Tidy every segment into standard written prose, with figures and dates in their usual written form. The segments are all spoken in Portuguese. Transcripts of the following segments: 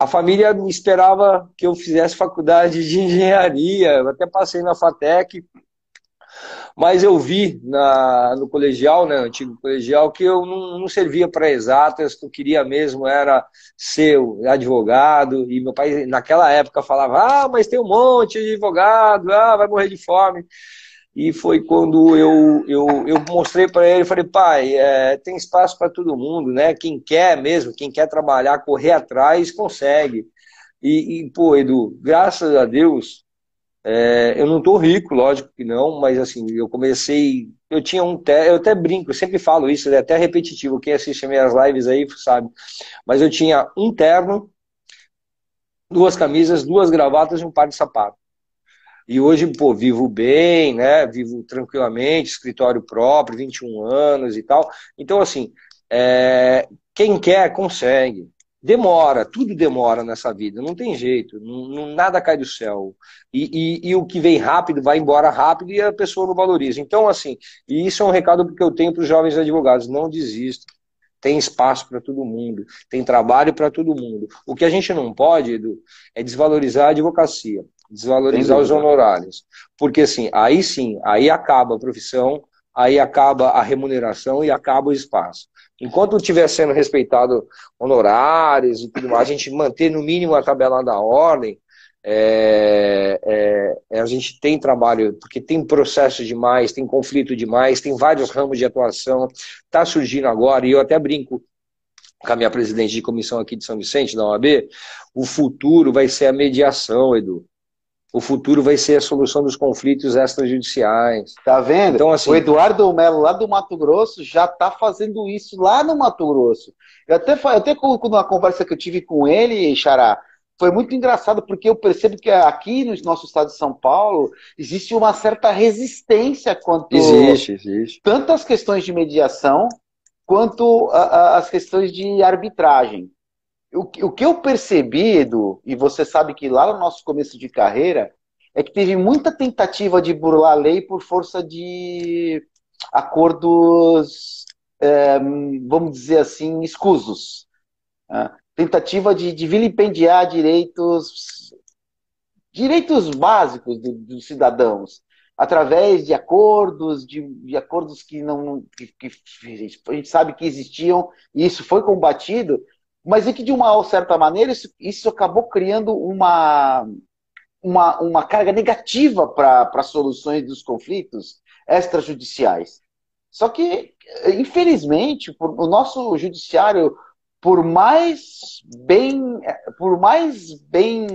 a família esperava que eu fizesse faculdade de engenharia, eu até passei na FATEC, mas eu vi no colegial, né, antigo colegial, que eu não servia para exatas, que eu queria mesmo era ser advogado, e meu pai naquela época falava, mas tem um monte de advogado, vai morrer de fome. E foi quando eu mostrei para ele, falei, pai, tem espaço para todo mundo, né? Quem quer mesmo, quem quer trabalhar, correr atrás, consegue. Pô, Edu, graças a Deus, eu não tô rico, lógico que não, mas assim, eu comecei, eu tinha eu até brinco, eu sempre falo isso, é até repetitivo, quem assiste minhas lives aí sabe, mas eu tinha um terno, duas camisas, duas gravatas e um par de sapato. E hoje, pô, vivo bem, né? Vivo tranquilamente, escritório próprio, 21 anos e tal. Então, assim, quem quer, consegue. Demora, tudo demora nessa vida, não tem jeito, nada cai do céu. E o que vem rápido vai embora rápido e a pessoa não valoriza. Então, assim, e isso é um recado que eu tenho para os jovens advogados: não desistam. Tem espaço para todo mundo, tem trabalho para todo mundo. O que a gente não pode, Edu, é desvalorizar a advocacia, Sem desvalorizar os dúvida. honorários. Porque assim, sim, aí acaba a profissão, aí acaba a remuneração e acaba o espaço. Enquanto estiver sendo respeitado honorários e tudo mais, a gente manter no mínimo a tabela da ordem, a gente tem trabalho, porque tem processo demais, tem conflito demais, tem vários ramos de atuação, está surgindo agora, e eu até brinco com a minha presidente de comissão aqui de São Vicente, da OAB, o futuro vai ser a mediação, Edu. O futuro vai ser a solução dos conflitos extrajudiciais. Tá vendo? Então, O assim, Eduardo Melo, lá do Mato Grosso, já está fazendo isso lá no Mato Grosso. Eu até na conversa que eu tive com ele, Xará, foi muito engraçado, porque eu percebo que aqui no nosso estado de São Paulo existe uma certa resistência quanto existe, existe. tanto às questões de mediação, quanto às questões de arbitragem. O que eu percebi, Edu, e você sabe que lá no nosso começo de carreira, é que teve muita tentativa de burlar a lei por força de acordos, vamos dizer assim, escusos. Né? Tentativa de vilipendiar direitos básicos dos cidadãos, através de acordos que não que a gente sabe que existiam, e isso foi combatido, mas é que de uma certa maneira isso acabou criando uma carga negativa para soluções dos conflitos extrajudiciais. Só que, infelizmente, o nosso judiciário, por mais bem, por mais bem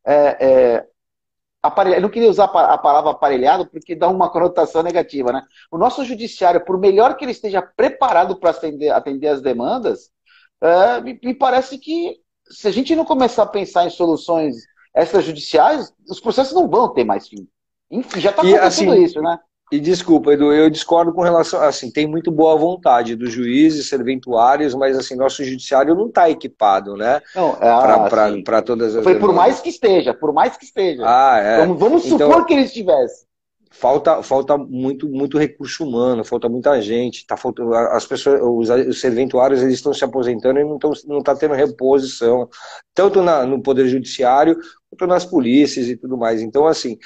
eu não queria usar a palavra aparelhado porque dá uma conotação negativa, né? O nosso judiciário, por melhor que ele esteja preparado para atender as demandas, me parece que se a gente não começar a pensar em soluções extrajudiciais, os processos não vão ter mais fim. Enfim, já está E acontecendo assim, isso, né? desculpa, Edu, eu discordo com relação, assim, tem muito boa vontade dos juízes, serventuários, mas assim, nosso judiciário não está equipado, né, Não, assim, para todas eu as falei, demandas. por mais que esteja. Ah, é. Vamos supor Então, que ele estivesse. falta muito recurso humano, falta muita gente, tá faltando, as pessoas, os serventuários, eles estão se aposentando e não tá tendo reposição, tanto no Poder Judiciário, quanto nas polícias e tudo mais. Então, assim,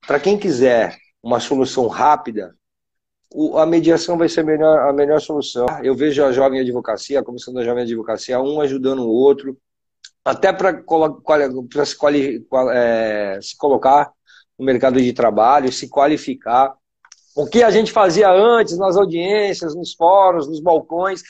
para quem quiser uma solução rápida, a mediação vai ser a melhor solução. Eu vejo a jovem advocacia, a comissão da jovem advocacia, um ajudando o outro, até para se colocar no mercado de trabalho, se qualificar. O que a gente fazia antes nas audiências, nos fóruns, nos balcões,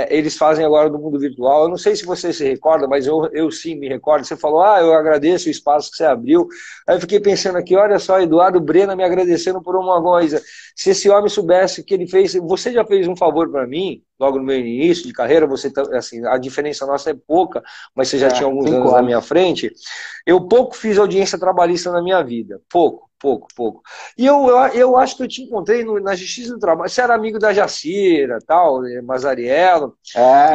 eles fazem agora no mundo virtual. Eu não sei se você se recorda, mas eu sim me recordo. Você falou, eu agradeço o espaço que você abriu. Aí eu fiquei pensando aqui, olha só, Eduardo Brena me agradecendo por uma coisa. Se esse homem soubesse o que ele fez, você já fez um favor para mim, logo no meu início de carreira, você assim, a diferença nossa é pouca, mas você já tinha alguns anos 5 na minha anos. frente. Eu pouco fiz audiência trabalhista na minha vida, pouco. E eu acho que eu te encontrei na Justiça do Trabalho. Você era amigo da Jacira, tal, Mazariello,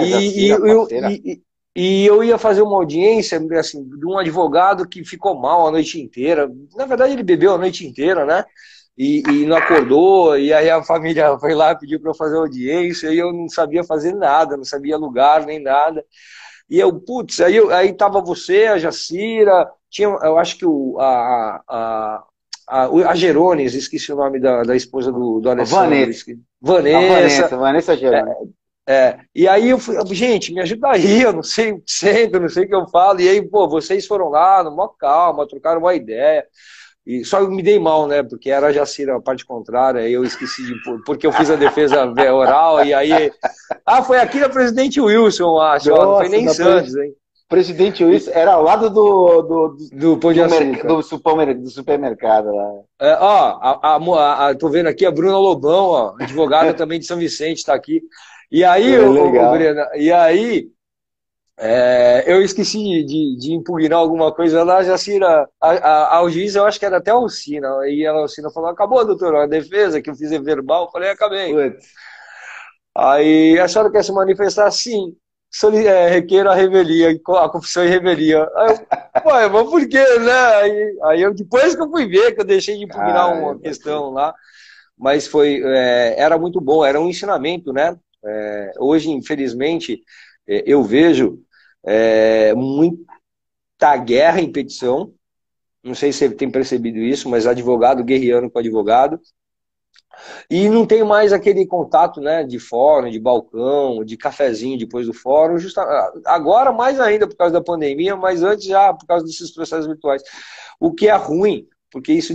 e, e, Jacira, eu, parceira. e, e eu ia fazer uma audiência assim, de um advogado que ficou mal a noite inteira. Na verdade, ele bebeu a noite inteira, né? E não acordou, e aí a família foi lá, pediu para eu fazer audiência, e eu não sabia fazer nada, não sabia lugar nem nada. E eu, putz, aí tava você, a Jacira, tinha, eu acho que a Gerones, esqueci o nome da esposa do Alessandro, Vanessa. A Vanessa, Vanessa, Vanessa Geroni. e aí eu fui, gente, me ajuda aí, eu não sei o que sento, eu não sei o que eu falo, e aí, pô, vocês foram lá, numa calma, trocaram uma ideia, e só eu me dei mal, né, porque era a Jacira, a parte contrária, aí eu esqueci porque eu fiz a defesa oral, e aí, foi aqui na Presidente Wilson, acho, ó, não foi Nossa, nem Santos, hein, Presidente Wilson era ao lado do Pão de Açúcar. do supermercado lá. Tô vendo aqui a Bruna Lobão, ó, advogada também de São Vicente, está aqui. E aí, É legal. Brena, eu esqueci de impugnar alguma coisa lá, Jacira, ao juiz, eu acho que era até a Alcina, e a Alcina falou, acabou, doutor, a defesa que eu fiz em verbal, eu falei, acabei. Putz. Aí, a senhora quer se manifestar? Sim, requeiro a revelia, a confissão em revelia. Aí eu, ué, mas por quê, né? Depois que eu fui ver, que eu deixei de impugnar uma Caramba, questão lá, mas era muito bom, era um ensinamento, né? Hoje, infelizmente, eu vejo muita guerra em petição, não sei se você tem percebido isso, mas advogado guerreando com advogado, e não tem mais aquele contato, né, de fórum, de balcão, de cafezinho depois do fórum, agora mais ainda por causa da pandemia, mas antes já por causa desses processos virtuais. O que é ruim, porque isso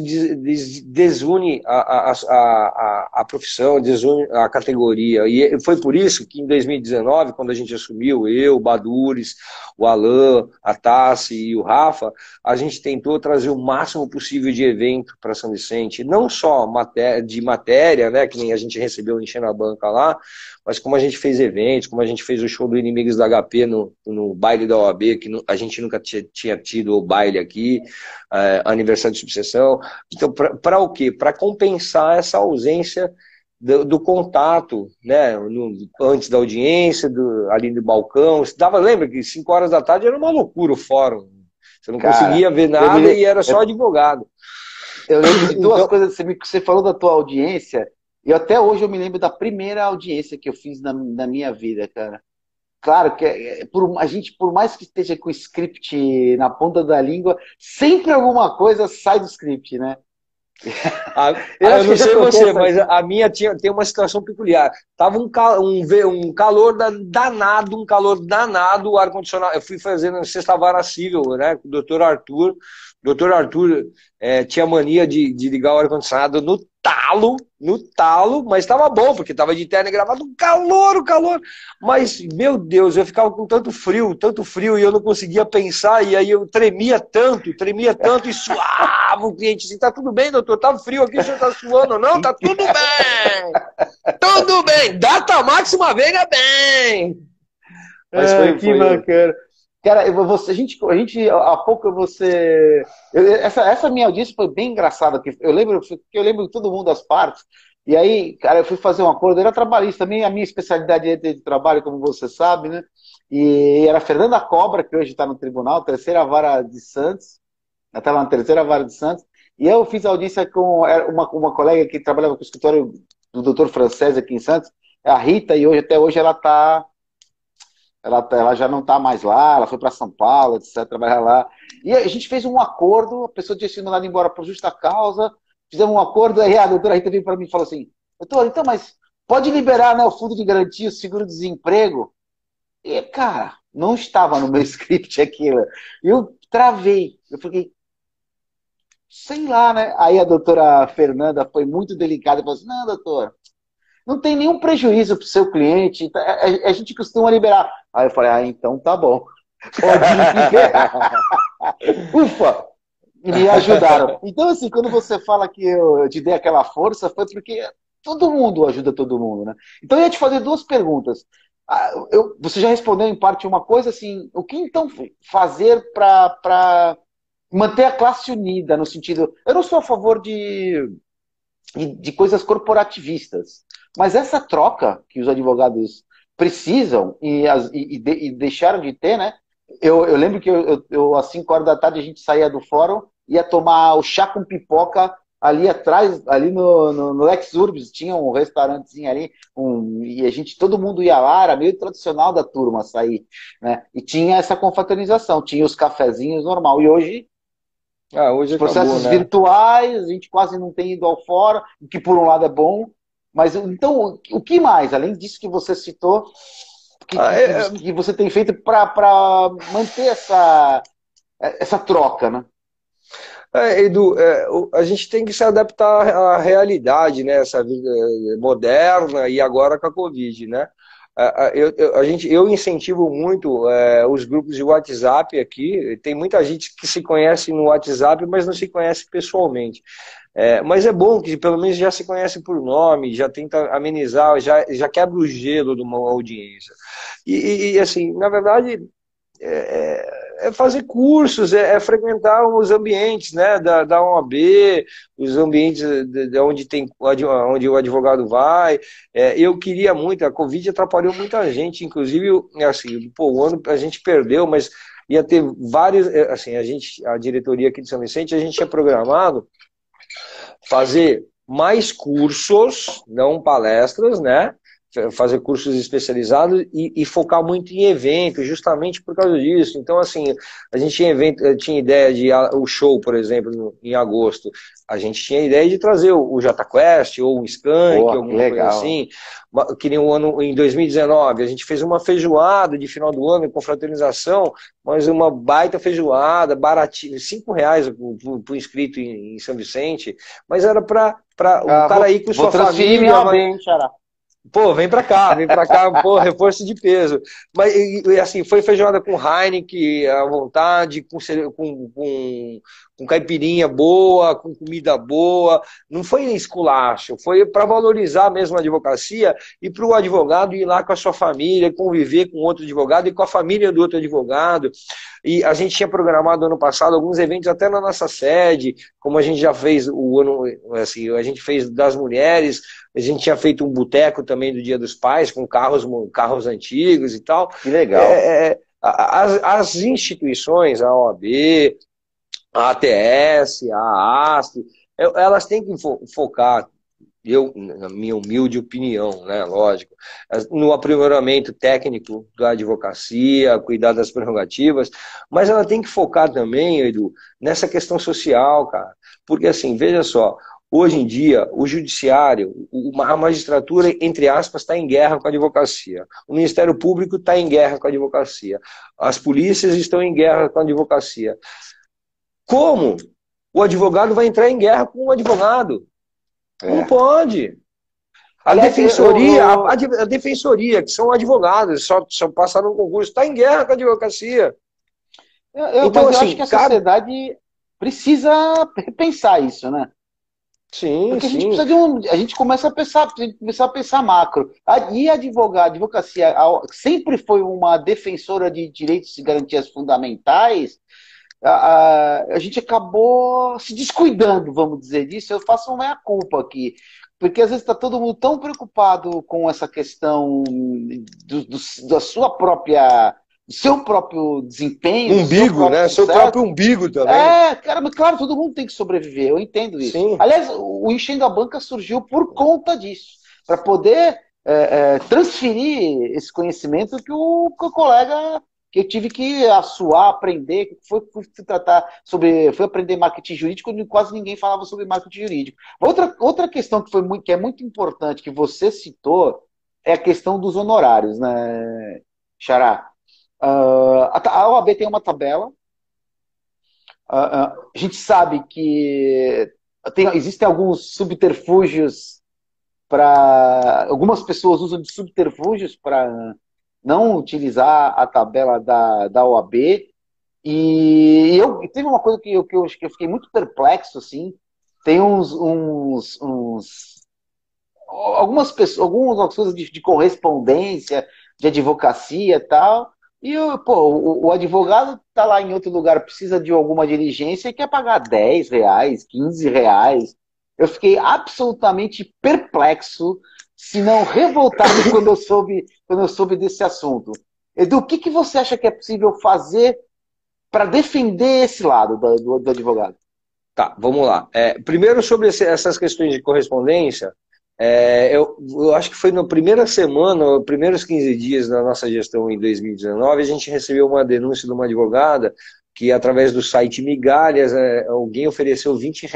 desune a profissão, desune a categoria. E foi por isso que em 2019, quando a gente assumiu, eu, o Badures, o Alan, a Tassi e o Rafa, a gente tentou trazer o máximo possível de evento para São Vicente, não só de matéria, né, que nem a gente recebeu enchendo a banca lá, mas como a gente fez eventos, como a gente fez o show do Inimigos da HP no baile da OAB, que a gente nunca tinha tido o baile aqui, aniversário de subseção. Então, para o quê? Para compensar essa ausência do contato, né, antes da audiência, ali no balcão. Lembra que 5 horas da tarde era uma loucura o fórum. Você não cara, conseguia ver nada e era só advogado. eu lembro de duas Então, coisas. Você falou da tua audiência, e até hoje eu me lembro da primeira audiência que eu fiz na minha vida, cara. Claro que a gente, por mais que esteja com o script na ponta da língua, sempre alguma coisa sai do script, né? eu não sei você, acontece. mas a minha tem uma situação peculiar. Tava um calor danado, o ar-condicionado. Eu fui fazendo sexta vara civil, né, com o doutor Arthur. O doutor Arthur tinha mania de ligar o ar-condicionado no talo, mas estava bom, porque estava de terno e gravado, o calor. Mas, meu Deus, eu ficava com tanto frio, e eu não conseguia pensar, e aí eu tremia tanto, e suava o cliente assim, tá tudo bem, doutor, tá frio aqui, o senhor tá suando, não? Tá tudo bem, data máxima, venha bem. Mas Que bacana. Cara, há pouco essa minha audiência foi bem engraçada, porque eu lembro de todo mundo das partes, e aí, cara, eu fui fazer um acordo, era trabalhista também, a minha especialidade é de trabalho, como você sabe, né? E era a Fernanda Cobra, que hoje está no tribunal, terceira vara de Santos, ela estava na terceira vara de Santos, e eu fiz audiência com uma colega que trabalhava com o escritório do doutor Francés aqui em Santos, a Rita, e até hoje ela já não está mais lá, ela foi para São Paulo, etc., trabalhar lá. E a gente fez um acordo, a pessoa tinha sido mandada embora por justa causa, fizemos um acordo, aí a doutora Rita veio para mim e falou assim, doutor, então, mas pode liberar, né, o fundo de garantia, o seguro-desemprego? E, cara, não estava no meu script aquilo. Eu travei, eu fiquei, sei lá, né? Aí a doutora Fernanda foi muito delicada e falou assim, não, doutor, não tem nenhum prejuízo para o seu cliente, a gente costuma liberar. Aí eu falei, então tá bom, pode liberar. Ufa, me ajudaram. Então, assim, quando você fala que eu te dei aquela força, foi porque todo mundo ajuda todo mundo, né? Então eu ia te fazer duas perguntas. Você já respondeu em parte uma coisa, assim, o que então fazer para manter a classe unida, no sentido, eu não sou a favor de coisas corporativistas. Mas essa troca que os advogados precisam e deixaram de ter, né? Eu lembro que às 5 horas da tarde a gente saía do fórum, ia tomar o chá com pipoca ali atrás, ali no Lex Urbis, tinha um restaurantezinho ali, e todo mundo ia lá, era meio tradicional da turma sair, né? E tinha essa confraternização, tinha os cafezinhos normal. E hoje, Hoje os acabou, processos né? virtuais, a gente quase não tem ido ao fora, o que por um lado é bom, mas então, o que mais, além disso que você citou, que, Ah, que, é, que que você tem feito para manter essa troca, né? Edu, a gente tem que se adaptar à realidade, né? Essa vida moderna e agora com a Covid, né? Eu incentivo muito os grupos de WhatsApp aqui. Tem muita gente que se conhece no WhatsApp, mas não se conhece pessoalmente. Mas é bom que pelo menos já se conhece por nome, já tenta amenizar, já quebra o gelo de uma audiência. Assim, na verdade, é fazer cursos, frequentar os ambientes, né, da OAB, os ambientes de onde o advogado vai. Eu queria muito, a Covid atrapalhou muita gente, inclusive, assim, pô, o ano a gente perdeu, mas ia ter vários, assim, a diretoria aqui de São Vicente, a gente tinha programado fazer mais cursos, não palestras, né? Fazer cursos especializados e focar muito em eventos, justamente por causa disso. Então, assim, a gente tinha ideia de o show, por exemplo, em agosto. A gente tinha ideia de trazer o Jota Quest ou o Skank, Pô, que alguma coisa legal. assim. Que nem o ano em 2019, a gente fez uma feijoada de final do ano com fraternização, mas uma baita feijoada, baratinho, R$ 5 para o inscrito em São Vicente, mas era para o Ah, cara ir com vou sua transferir minha família, OAB, hein, Xará? pô, vem pra cá, pô, reforço de peso. Mas, assim, foi feijoada com Heineken à vontade, com caipirinha boa, com comida boa. Não foi esculacho, foi para valorizar mesmo a advocacia e para o advogado ir lá com a sua família, conviver com outro advogado e com a família do outro advogado. E a gente tinha programado ano passado alguns eventos até na nossa sede, como a gente já fez o ano, assim, a gente fez das mulheres, a gente tinha feito um boteco também do Dia dos Pais, com carros antigos e tal. Que legal. As instituições, a OAB, a ATS, a ASP, elas têm que focar, na minha humilde opinião, né, lógico, no aprimoramento técnico da advocacia, cuidar das prerrogativas, mas ela tem que focar também, Edu, nessa questão social, cara. Porque assim, veja só, hoje em dia, o judiciário, a magistratura, entre aspas, está em guerra com a advocacia. O Ministério Público está em guerra com a advocacia. As polícias estão em guerra com a advocacia. Como o advogado vai entrar em guerra com o advogado? Não É. pode. A Aliás, defensoria, a defensoria, que são advogados, só passaram no concurso, está em guerra com a advocacia. Então, mas eu acho assim, que a cabe. sociedade precisa repensar isso, né? Sim, Porque a gente sim. precisa a gente começa a pensar, macro. E a advocacia sempre foi uma defensora de direitos e garantias fundamentais. A gente acabou se descuidando, vamos dizer disso. Eu faço uma meia-culpa aqui, porque às vezes está todo mundo tão preocupado com essa questão da sua própria, do seu próprio desempenho, do seu Umbigo, próprio né? Seu sucesso. próprio umbigo também. Cara, mas claro, todo mundo tem que sobreviver, eu entendo isso. Sim. Aliás, o Enchendo a Banca surgiu por conta disso, para poder transferir esse conhecimento que o colega, que eu tive que assoar, aprender, fui tratar sobre, fui aprender marketing jurídico, quando quase ninguém falava sobre marketing jurídico. Outra questão que é muito importante, que você citou, é a questão dos honorários, né, Xará? A OAB tem uma tabela. A gente sabe que existem alguns subterfúgios para. Algumas pessoas usam de subterfúgios para não utilizar a tabela da OAB. E teve uma coisa que eu fiquei muito perplexo, assim. Tem algumas pessoas, algumas coisas de correspondência, de advocacia e tal. E o advogado está lá em outro lugar, precisa de alguma diligência e quer pagar R$ 10, R$ 15. Eu fiquei absolutamente perplexo, se não revoltado quando eu soube desse assunto. Edu, o que você acha que é possível fazer para defender esse lado do advogado? Tá, vamos lá. Primeiro, sobre essas questões de correspondência, eu acho que foi na primeira semana, os primeiros 15 dias da nossa gestão em 2019, a gente recebeu uma denúncia de uma advogada que, através do site Migalhas, alguém ofereceu R$ 20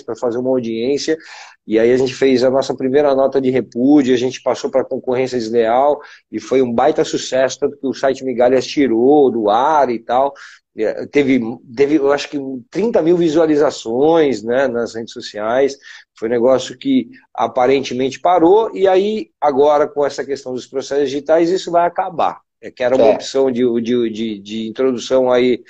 para fazer uma audiência, e aí a gente fez a nossa primeira nota de repúdio, a gente passou para concorrência desleal, e foi um baita sucesso, tanto que o site Migalhas tirou do ar e tal. Teve, eu acho que 30 mil visualizações, né, nas redes sociais. Foi um negócio que aparentemente parou, e aí agora com essa questão dos processos digitais isso vai acabar. Que era uma opção de introdução aí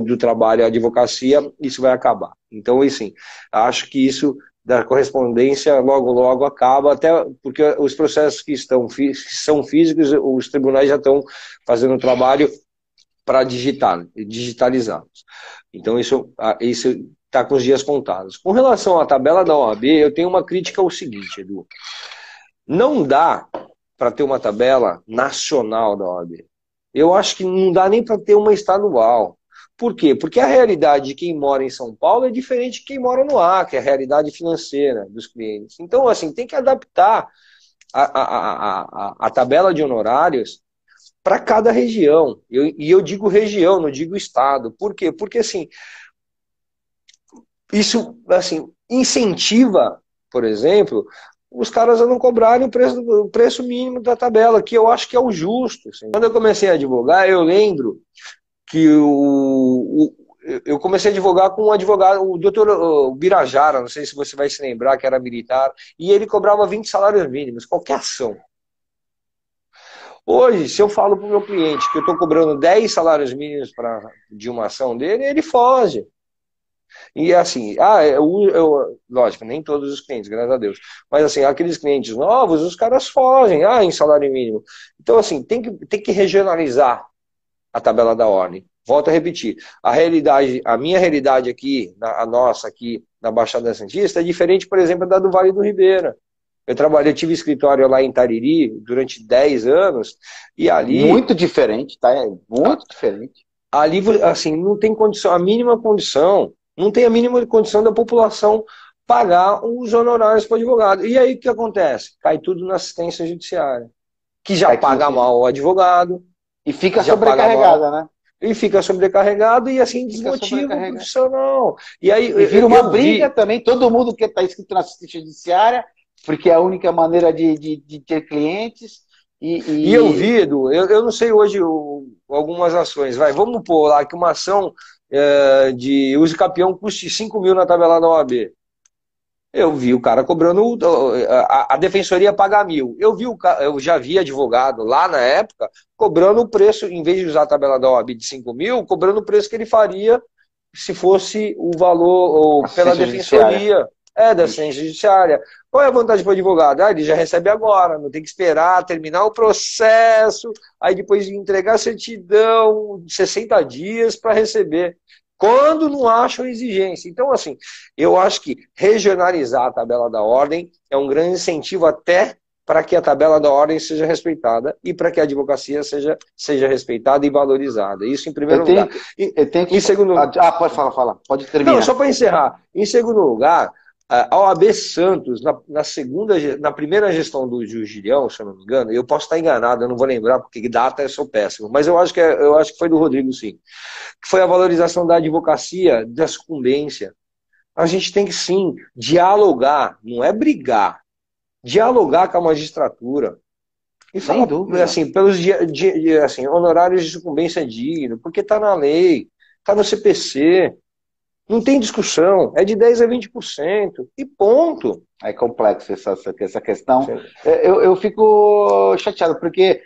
do trabalho à advocacia, isso vai acabar. Então, assim, acho que isso da correspondência logo logo acaba, até porque os processos que são físicos, os tribunais já estão fazendo o trabalho para digitalizá-los. Então, isso está com os dias contados. Com relação à tabela da OAB, eu tenho uma crítica ao seguinte, Edu. Não dá para ter uma tabela nacional da OAB. Eu acho que não dá nem para ter uma estadual. Por quê? Porque a realidade de quem mora em São Paulo é diferente de quem mora no Acre, a realidade financeira dos clientes. Então, assim, tem que adaptar a tabela de honorários para cada região. E eu digo região, não digo estado. Por quê? Porque, assim, isso assim, incentiva, por exemplo, os caras a não cobrarem o preço mínimo da tabela, que eu acho que é o justo. Assim. Quando eu comecei a advogar, eu lembro que eu comecei a advogar com um advogado, o doutor Birajara, não sei se você vai se lembrar, que era militar, e ele cobrava 20 salários mínimos, qualquer ação. Hoje, se eu falo para o meu cliente que eu estou cobrando 10 salários mínimos de uma ação dele, ele foge. E assim, lógico, nem todos os clientes, graças a Deus. Mas assim, aqueles clientes novos, os caras fogem, em salário mínimo. Então, assim, tem que regionalizar a tabela da ordem. Volto a repetir, a minha realidade aqui, a nossa aqui na Baixada Santista, é diferente, por exemplo, da do Vale do Ribeira. Eu tive escritório lá em Tariri durante 10 anos, e ali... Muito diferente, tá? Muito diferente. Ali, assim, não tem condição, a mínima condição, não tem a mínima condição da população pagar os honorários para o advogado. E aí o que acontece? Cai tudo na assistência judiciária, que já paga mal o advogado. E fica sobrecarregada, né? E fica sobrecarregado e assim desmotiva o profissional. E vira uma briga também, todo mundo que está inscrito na assistência judiciária, porque é a única maneira de ter clientes. E eu vi, Edu, eu não sei hoje algumas ações, vamos pôr lá que uma ação de uso capião custe 5 mil na tabela da OAB. Eu vi o cara cobrando, a defensoria paga 1.000. Eu já vi advogado lá na época cobrando o preço, em vez de usar a tabela da OAB de 5 mil, cobrando o preço que ele faria se fosse o valor pela defensoria. Da assistência judiciária. Qual é a vantagem para o advogado? Ele já recebe agora, não tem que esperar terminar o processo, aí depois entregar a certidão de 60 dias para receber, quando não acham exigência. Então, assim, eu acho que regionalizar a tabela da ordem é um grande incentivo até para que a tabela da ordem seja respeitada e para que a advocacia seja respeitada e valorizada. Isso em primeiro lugar. Em segundo lugar... pode falar. Pode terminar. Não, só para encerrar. Em segundo lugar, a OAB Santos, na primeira gestão do Gilião, se eu não me engano, eu posso estar enganado, eu não vou lembrar, porque data eu sou péssimo, mas eu acho que foi do Rodrigo, sim. Que foi a valorização da advocacia, da sucumbência. A gente tem que, sim, dialogar, não é brigar, dialogar com a magistratura. E falar, assim, pelos honorários de sucumbência digno, porque está na lei, está no CPC. Não tem discussão, é de 10% a 20%, e ponto. É complexo essa questão. Eu fico chateado, porque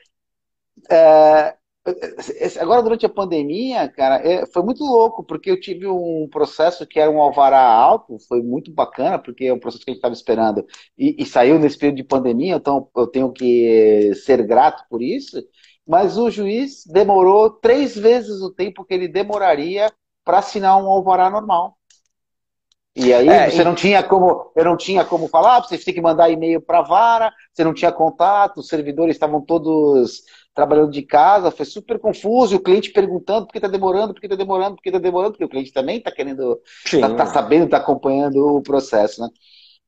agora durante a pandemia, cara, foi muito louco, porque eu tive um processo que era um alvará alto, foi muito bacana, porque é um processo que a gente estava esperando, e saiu nesse período de pandemia, então eu tenho que ser grato por isso, mas o juiz demorou 3 vezes o tempo que ele demoraria para assinar um alvará normal. E aí eu não tinha como falar, você tem que mandar e-mail para a vara, você não tinha contato, os servidores estavam todos trabalhando de casa, foi super confuso, e o cliente perguntando por que está demorando, por que está demorando, por que está demorando, porque o cliente também está querendo, está Sim. sabendo, está acompanhando o processo, né?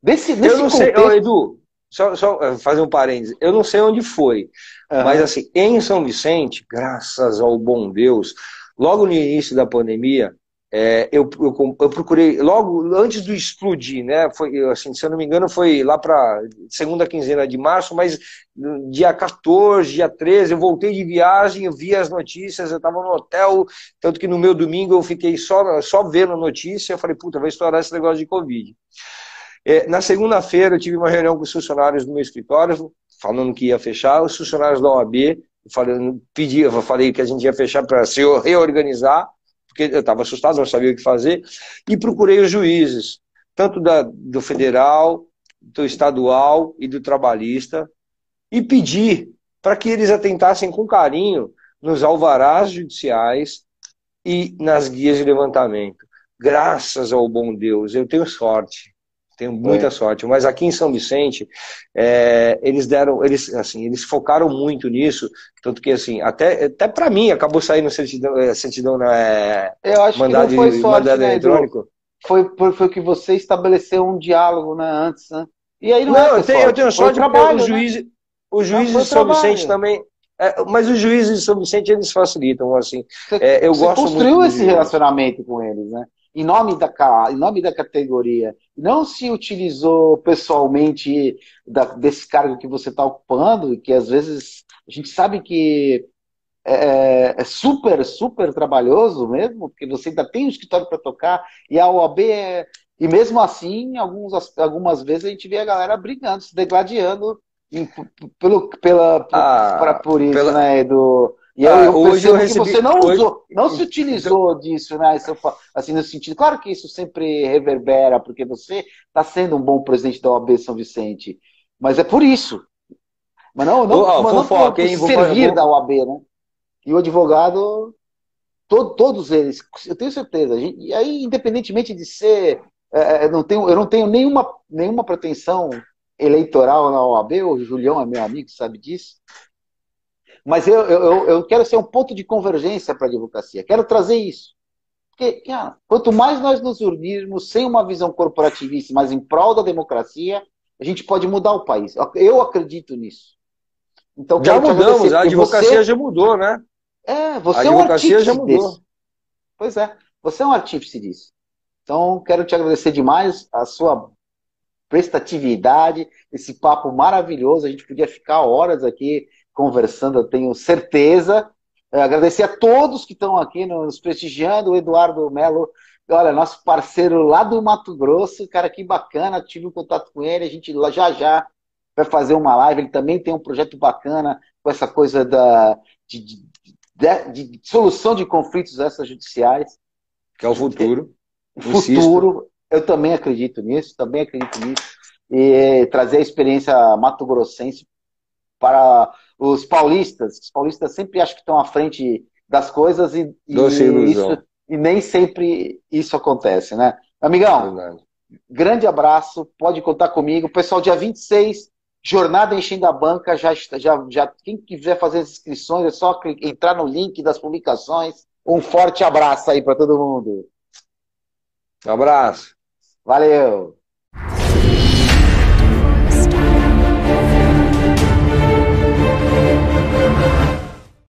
Eu Nesse não sei, ô, contexto. Edu, só fazer um parênteses. Eu não sei onde foi, mas Aham. assim, em São Vicente, graças ao bom Deus, logo no início da pandemia, eu procurei, logo antes do explodir, né? Foi, assim, se eu não me engano, foi lá para segunda quinzena de março, mas no dia 14, dia 13, eu voltei de viagem, eu vi as notícias, eu estava no hotel, tanto que no meu domingo eu fiquei só vendo notícia, eu falei, puta, vai estourar esse negócio de Covid. Na segunda-feira, eu tive uma reunião com os funcionários do meu escritório, falando que ia fechar. Os funcionários da OAB, eu falei que a gente ia fechar para se reorganizar, porque eu estava assustado, não sabia o que fazer, e procurei os juízes, tanto do federal, do estadual e do trabalhista, e pedi para que eles atentassem com carinho nos alvarás judiciais e nas guias de levantamento. Graças ao bom Deus, eu tenho sorte, tenho muita Foi. sorte, mas aqui em São Vicente, eles focaram muito nisso, tanto que assim, até para mim acabou saindo certidão Eu acho que não foi sorte, mandado né, Edu? eletrônico. Foi que você estabeleceu um diálogo, né, antes, né? E aí não é Não, ter eu sorte, tenho foi o sorte porque trabalho, né? os Não, juízes foi de o São Vicente trabalho. também, mas os juízes de São Vicente eles facilitam, assim, eu Você gosto muito construiu dos esse juízes. relacionamento com eles, né? Em nome da categoria. Não se utilizou pessoalmente desse cargo que você está ocupando, que às vezes a gente sabe que é super, super trabalhoso mesmo, porque você ainda tem um escritório para tocar, e a OAB é. E mesmo assim, algumas vezes a gente vê a galera brigando, se degladiando Ah, por isso, pela, né, Edu? E eu hoje eu percebo que você recebi. não Hoje, usou, não se então, utilizou disso, né? Assim, no sentido, claro que isso sempre reverbera, porque você está sendo um bom presidente da OAB São Vicente, mas é por isso. Mas não fofoca, por hein? servir da OAB, né? E o advogado, todos eles, eu tenho certeza. E aí, independentemente de ser. Eu não tenho nenhuma pretensão eleitoral na OAB, o Julião é meu amigo, sabe disso. Mas eu quero ser um ponto de convergência para a advocacia. Quero trazer isso. Porque, cara, quanto mais nós nos unirmos sem uma visão corporativista, mas em prol da democracia, a gente pode mudar o país. Eu acredito nisso. Então, Já quero te agradecer, mudamos, a porque advocacia já mudou, né? A você é um advocacia já artífice mudou. desse. Pois é, você é um artífice disso. Então, quero te agradecer demais a sua prestatividade, esse papo maravilhoso. A gente podia ficar horas aqui conversando, eu tenho certeza. Agradecer a todos que estão aqui nos prestigiando, o Eduardo Melo, olha, nosso parceiro lá do Mato Grosso, cara, que bacana, tive um contato com ele, a gente já vai fazer uma live, ele também tem um projeto bacana com essa coisa de, de, de solução de conflitos extrajudiciais. Que é o futuro. Insisto. Futuro, eu também acredito nisso, também acredito nisso. E trazer a experiência mato-grossense para os paulistas. Os paulistas sempre acham que estão à frente das coisas Doce ilusão. e nem sempre isso acontece, né? Amigão, Verdade. grande abraço, pode contar comigo. Pessoal, dia 26, Jornada Enchendo a Banca, quem quiser fazer as inscrições, é só entrar no link das publicações. Um forte abraço aí para todo mundo. Um abraço. Valeu!